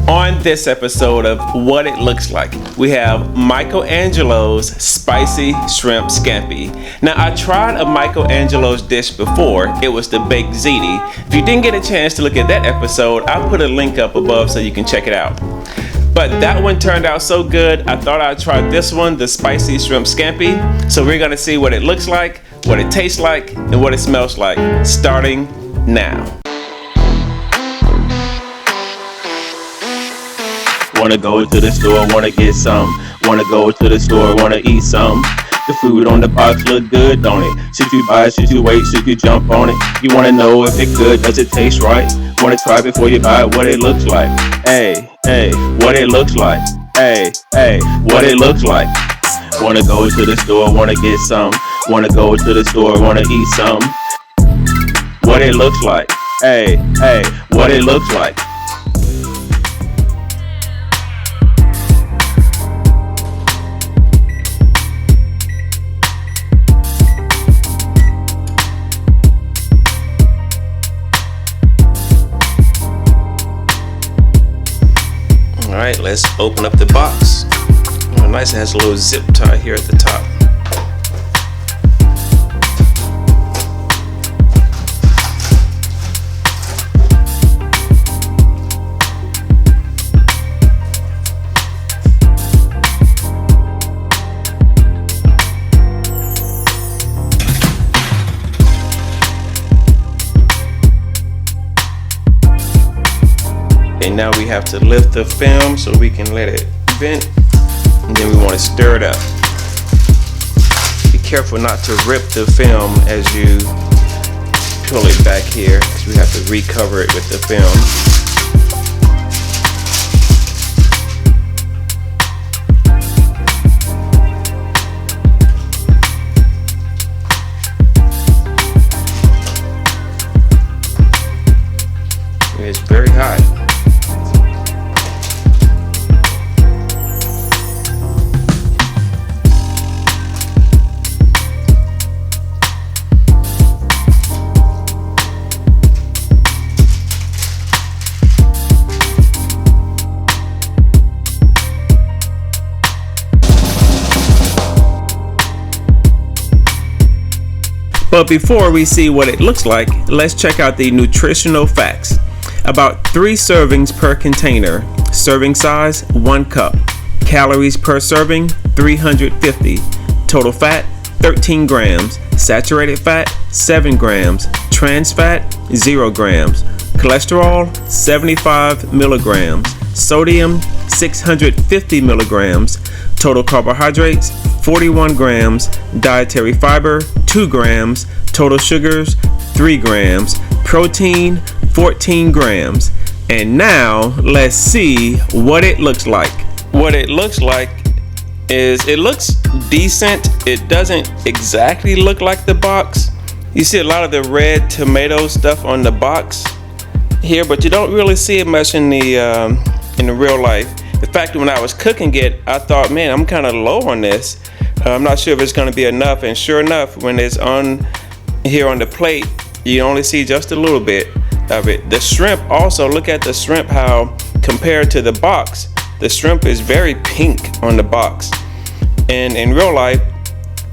On this episode of What It Looks Like, we have Michael Angelo's Spicy Shrimp Scampi. Now, I tried a Michael Angelo's dish before. It was the baked ziti. If you didn't get a chance to look at that episode, I'll put a link up above so you can check it out. But that one turned out so good, I thought I'd try this one, the Spicy Shrimp Scampi. So we're gonna see what it looks like, what it tastes like, and what it smells like, starting now. Wanna go to the store, wanna get some. Wanna go to the store, wanna eat some. The food on the box look good, don't it? Should you buy it, should you wait, should you jump on it? You wanna know if it's good, does it taste right? Wanna try before you buy it, what it looks like. Hey, hey, what it looks like. Hey, hey, what it looks like. Wanna go to the store, wanna get some. Wanna go to the store, wanna eat some. What it looks like. Hey, hey, what it looks like. Alright, let's open up the box. Oh, nice, it has a little zip tie here at the top. And now we have to lift the film so we can let it vent, and then we want to stir it up. Be careful not to rip the film as you pull it back here, because we have to recover it with the film. It's very hot. But before we see what it looks like, let's check out the nutritional facts. About 3 servings per container. Serving size, 1 cup. Calories per serving, 350. Total fat, 13 grams. Saturated fat, 7 grams. Trans fat, 0 grams. Cholesterol, 75 milligrams. Sodium, 650 milligrams. Total carbohydrates, 41 grams. Dietary fiber, 2 grams. Total sugars, 3 grams. Protein, 14 grams. And now let's see what it looks like. What it looks like is, it looks decent. It doesn't exactly look like the box. You see a lot of the red tomato stuff on the box here, but you don't really see it much in the real life. In fact, when I was cooking it, I thought, man, I'm kind of low on this. I'm not sure if it's going to be enough. And sure enough, when it's on here on the plate, you only see just a little bit of it. The shrimp also, look at the shrimp, how compared to the box, the shrimp is very pink on the box. And in real life,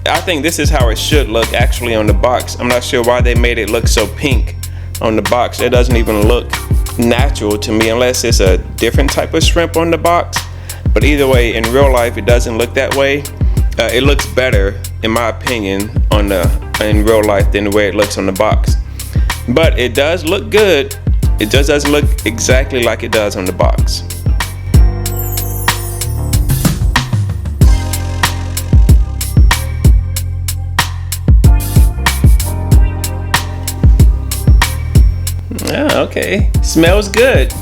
I think this is how it should look actually on the box. I'm not sure why they made it look so pink on the box. It doesn't even look natural to me unless it's a different type of shrimp on the box. But either way, in real life, it doesn't look that way. It looks better, in my opinion, in real life than the way it looks on the box. But it does look good. It just doesn't look exactly like it does on the box. Yeah, okay. Smells good.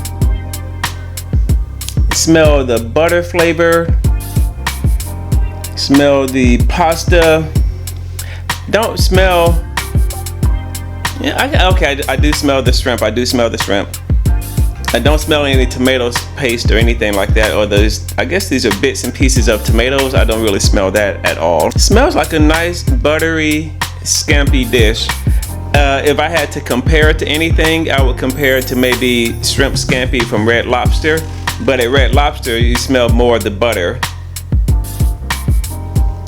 Smell the butter flavor. Smell the pasta. Don't smell. Yeah, I do smell the shrimp. I do smell the shrimp. I don't smell any tomato paste or anything like that. Or those, I guess these are bits and pieces of tomatoes. I don't really smell that at all. It smells like a nice buttery scampi dish. If I had to compare it to anything, I would compare it to maybe shrimp scampi from Red Lobster. but at Red Lobster you smell more of the butter.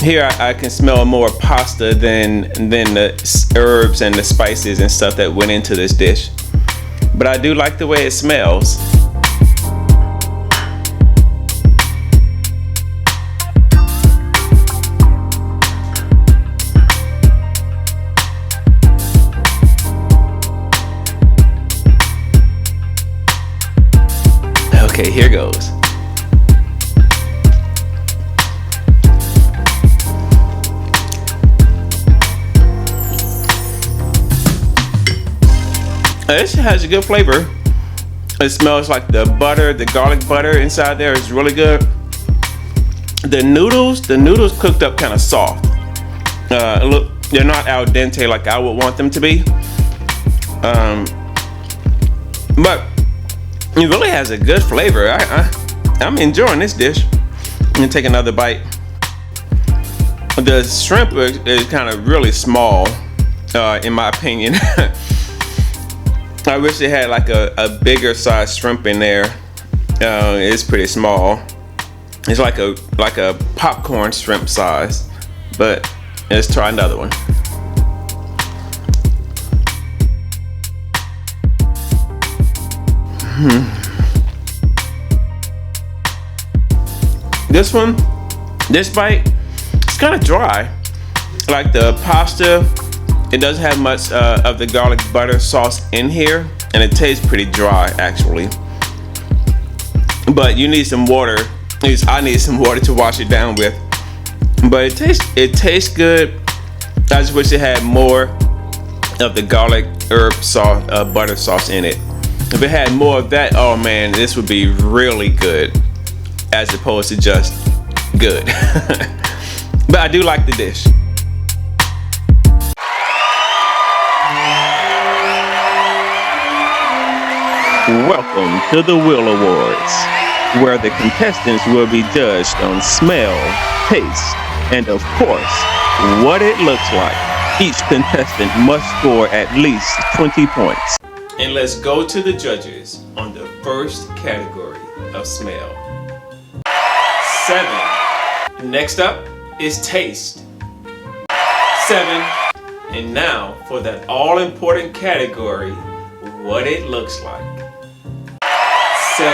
Here I can smell more pasta than the herbs and the spices and stuff that went into this dish. But I do like the way it smells. Okay, here goes. This has a good flavor. It smells like the butter, the garlic butter inside there is really good. The noodles cooked up kind of soft. Look, they're not al dente like I would want them to be. But it really has a good flavor. I'm enjoying this dish. I'm gonna take another bite. The shrimp is kind of really small, in my opinion. I wish they had like a bigger size shrimp in there. It's pretty small. It's like a popcorn shrimp size. But let's try another one. This bite, it's kind of dry. Like the pasta, it doesn't have much of the garlic butter sauce in here, and it tastes pretty dry actually. But you need some water. At least I need some water to wash it down with. But it tastes good. I just wish it had more of the garlic herb sauce, butter sauce in it. If it had more of that, oh man, this would be really good, as opposed to just good. But I do like the dish. Welcome to the W.I.L.L Awards, where the contestants will be judged on smell, taste, and of course, what it looks like. Each contestant must score at least 20 points. And let's go to the judges on the first category of smell. 7. Next up is taste. 7. And now for that all-important category, what it looks like. 7.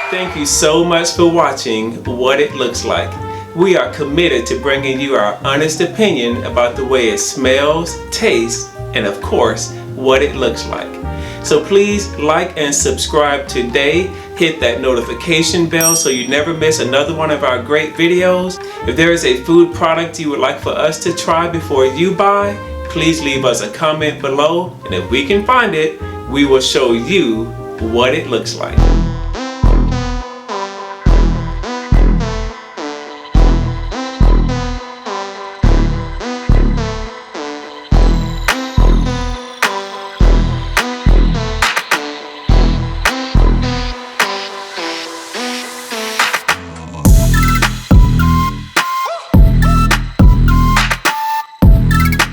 Thank you so much for watching What It Looks Like. We are committed to bringing you our honest opinion about the way it smells, tastes, and of course, what it looks like. So please like and subscribe today. Hit that notification bell so you never miss another one of our great videos. If there is a food product you would like for us to try before you buy, please leave us a comment below, and if we can find it, we will show you what it looks like.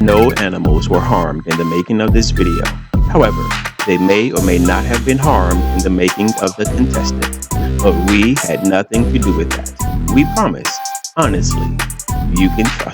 No animals were harmed in the making of this video. However, they may or may not have been harmed in the making of the contestant. But we had nothing to do with that. We promise, honestly, you can trust